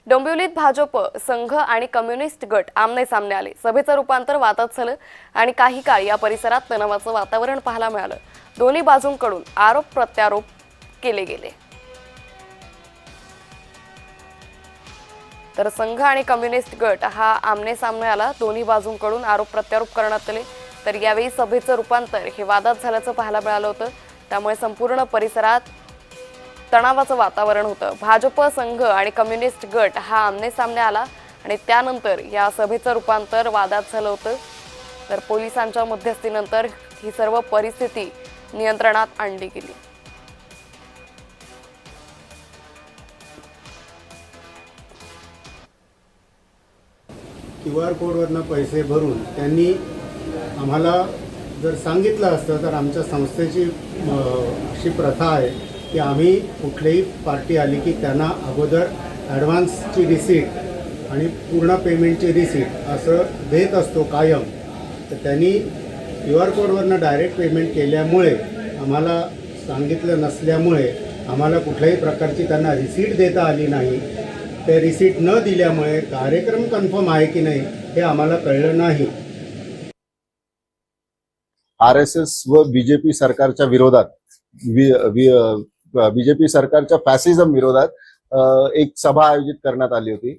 डोंबिवलीत भाजप संघ आणि कम्युनिस्ट गट आमने सामने आले। सभेचं रूपांतर वादात झालं आणि काही काळ या परिसरात तणावाचं वातावरण पाहायला मिळालं। दोन्ही बाजूंकडून आरोप प्रत्यारोप केले गेले। तर संघ आणि कम्युनिस्ट गट हा आमने सामने आला। दोन्ही बाजूंकडून आरोप प्रत्यारोप करण्यात आले। तर यावेळी सभेचं रूपांतर हे वादात झाल्याचं पाहायला मिळालं होतं। त्यामुळे संपूर्ण परिसरात तणावाचं वातावरण होतं। भाजप संघ आणि कम्युनिस्ट गट हा आमने सामने आला आणि त्यानंतर या सभेचं रूपांतर वादात झालं होतं। तर पोलिसांच्या मध्यस्थीनंतर ही सर्व परिस्थिती नियंत्रणात आणली गेली। QR कोडवरनं पैसे भरून त्यांनी आम्हाला जर सांगितलं असतं तर आमच्या संस्थेची अशी प्रथा आहे की आम्ही कुठलीही पार्टी आली की त्यांना अगोदर ॲडव्हान्सची रिसीट आणि पूर्ण पेमेंटची रिसीट असं देत असतो कायम। तर त्यांनी QR कोडवरनं डायरेक्ट पेमेंट केल्यामुळे आम्हाला सांगितलं नसल्यामुळे आम्हाला कुठल्याही प्रकारची त्यांना रिसीट देता आली नाही। ते रिसीट न दिल्यामुळे कार्यक्रम कन्फर्म आहे की नाही हे आम्हाला कळलं नाही। RSS व बीजेपी सरकारच्या विरोधात बीजेपी सरकारच्या फॅसिझम विरोधात एक सभा आयोजित करण्यात आली होती।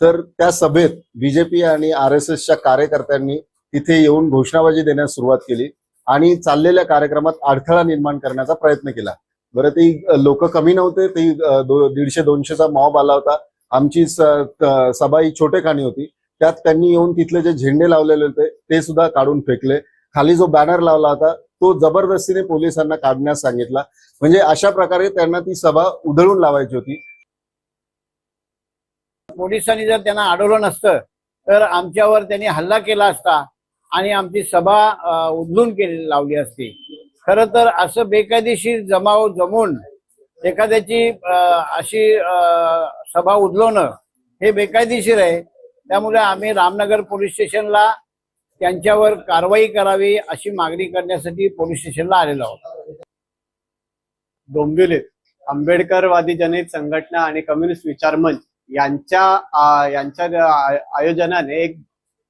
तर त्या सभेत बीजेपी आणि RSSच्या कार्यकर्त्यांनी तिथे येऊन घोषणाबाजी देण्यास सुरुवात केली आणि चाललेल्या कार्यक्रमात अडथळा निर्माण करण्याचा प्रयत्न केला। बरं, ती लोक कमी नव्हते, ती 150-200चा मॉब आला होता। आमची सभा ही छोटेखानी होती। त्यात त्यांनी येऊन तिथले जे झेंडे लावलेले होते ते सुद्धा काढून फेकले। खाली जो बॅनर लावला होता तो जबरदस्तीने पोलिसांना काढण्यास सांगितला। म्हणजे अशा प्रकारे त्यांना ती सभा उधळून लावायची होती। पोलिसांनी जर त्यांना अडवलं नसतं तर आमच्यावर त्यांनी हल्ला केला असता आणि आमची सभा उधळून लावली असती। खरं तर असं बेकायदेशीर जमाव जमून एखाद्याची अशी सभा उधळवणं हे बेकायदेशीर आहे। त्यामुळे आम्ही रामनगर पोलीस स्टेशनला त्यांच्यावर कारवाई करावी अशी मागणी करण्यासाठी पोलीस स्टेशनला आलेलो आहोत। डोंबिवलीत आंबेडकरवादी जनहित संघटना आणि कम्युनिस्ट विचार मंच यांच्या आयोजनाने एक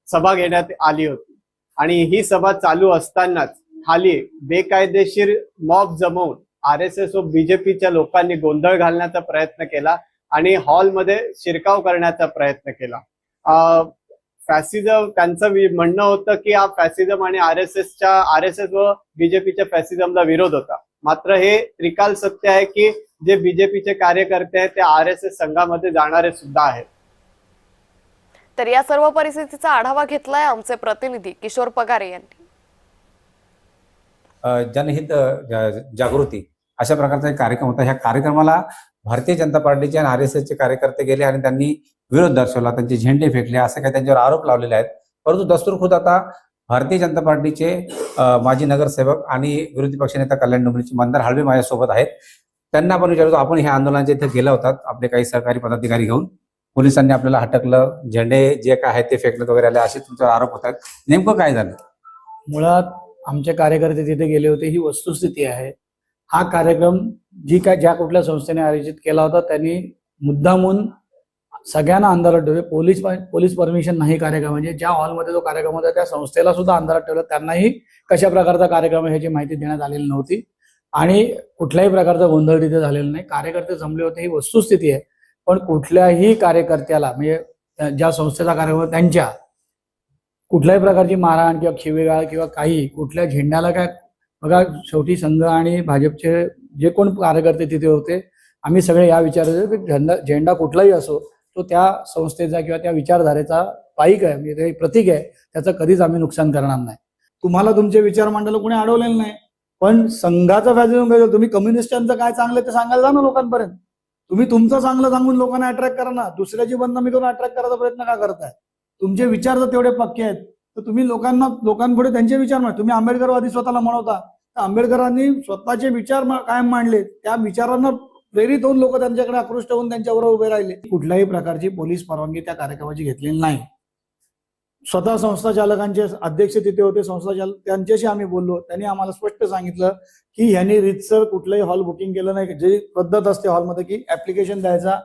सभा घेण्यात आली होती आणि ही सभा चालू असतानाच खाली बेकायदेशीर मॉब जमवून RSS व बीजेपीच्या लोकांनी गोंधळ घालण्याचा प्रयत्न केला आणि हॉलमध्ये शिरकाव करण्याचा प्रयत्न केला। फॅसिझम त्यांचं म्हणणं होतं की हा फॅसिझम आणि RSS व बीजेपीच्या फॅसिझमला विरोध होता। मात्र हे त्रिकाल सत्य आहे की जे बीजेपीचे कार्यकर्ते आहेत ते RSS संघामध्ये जाणारे सुद्धा आहेत। तर या सर्व परिस्थितीचा आढावा घेतलाय आमचे प्रतिनिधी किशोर पगारे यांनी। जनहित जागृती अशा प्रकारचा एक कार्यक्रम होता। ह्या कार्यक्रमाला भारतीय जनता पार्टीचे आणि RSSचे कार्यकर्ते गेले आणि त्यांनी विरोध दर्शवला, त्यांचे झेंडे फेकले, असं काही त्यांच्यावर आरोप लावलेले आहेत। परंतु दस्तूर खुद आता भारतीय जनता पार्टीचे माजी नगरसेवक आणि विरोधी पक्षनेता कल्याण डोंबिवलीचे मंदार हळवे माझ्यासोबत आहेत। त्यांना आपण विचारतो, आपण ह्या आंदोलनाच्या इथे गेला होतात आपले काही सहकारी पदाधिकारी घेऊन, पोलिसांनी आपल्याला हटकलं, झेंडे जे काय आहेत ते फेकण्यात वगैरे आले असे तुमच्यावर आरोप होतात, नेमकं काय झालं? मुळात आमचे कार्यकर्ते तिथे गेले होते ही वस्तुस्थिती आहे। हा कार्यक्रम ज्या कुठल्या संस्थेने आयोजित केला होता त्यांनी मुद्दामून सगळ्यांना अंधारात ठेवले। पोलीस परमिशन नाही कार्यक्रम, म्हणजे ज्या हॉलमध्ये जो कार्यक्रम होता त्या संस्थेला सुद्धा अंधारात ठेवलं। त्यांनाही कशा प्रकारचा कार्यक्रम आहे ह्याची माहिती देण्यात आलेली नव्हती आणि कुठल्याही प्रकारचा गोंधळ तिथे झालेला नाही। कार्यकर्ते जमले होते ही वस्तुस्थिती आहे। पण कुठल्याही कार्यकर्त्याला म्हणजे ज्या संस्थेचा कार्यक्रम त्यांच्या कुठल्याही प्रकारची मारहाण किंवा खिवेगाळ किंवा काही कुठल्या झेंड्याला काय, बघा शेवटी संघ आणि भाजपचे जे कोण कार्यकर्ते तिथे होते आम्ही सगळे या विचाराचे की झेंडा कुठलाही असो तो त्या संस्थेचा किंवा त्या विचारधारेचा पाईक आहे, म्हणजे प्रतीक आहे, त्याचं कधीच आम्ही नुकसान करणार नाही। तुम्हाला तुमचे विचार मांडायला कोणी अडवलेलं नाही, पण संघाचा फॅसिझम तुम्ही कम्युनिस्टांचं काय चांगलं ते सांगायला जा ना लोकांपर्यंत। तुम्ही तुमचं चांगलं सांगून लोकांना अट्रॅक्ट करा ना, दुसऱ्याची बदनामी करून अट्रॅक्ट करायचा प्रयत्न का करताय? तुमचे विचार जर तेवढे पक्के आहेत तर तुम्ही लोकांपुढे त्यांचे विचार मांडा। तुम्ही आंबेडकरवादी स्वतःला म्हणवता, तर आंबेडकरांनी स्वतःचे विचार कायम मांडले, त्या विचारांना प्रेरित होऊन लोक त्यांच्याकडे आकृष्ट होऊन त्यांच्याबरोबर उभे राहिले। कुठल्याही प्रकारची पोलीस परवानगी त्या कार्यक्रमाची घेतलेली नाही। स्वतः संस्था चालकांचे अध्यक्ष तिथे होते, संस्था चालक त्यांच्याशी आम्ही बोललो, त्यांनी आम्हाला स्पष्ट सांगितलं की ह्यांनी रीतसर कुठलंही हॉल बुकिंग केलं नाही। जे पद्धत असते हॉलमध्ये की ऍप्लिकेशन द्यायचा,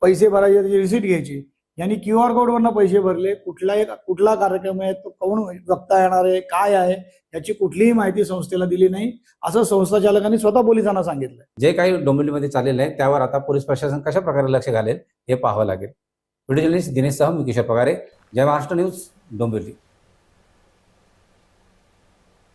पैसे भरायचे त्याची रिसिट घ्यायची. यांनी QR कोडवरनं पैसे भरले. कुठला कार्यक्रम आहे, तो कोण वक्ता येणार आहे, काय आहे, याची कुठलीही माहिती संस्थेला दिली नाही, असं संस्था चालकांनी स्वतः पोलिसांना सांगितलं. जे काही डोंबिवलीमध्ये चाललेलं आहे त्यावर आता पोलीस प्रशासन कशा प्रकारे लक्ष घालेल हे पाहावं लागेल. व्हिडिओ जर्नलिस्ट दिनेश साहू, मी किशोर पगारे, जय महाराष्ट्र न्यूज, डोंबिवली.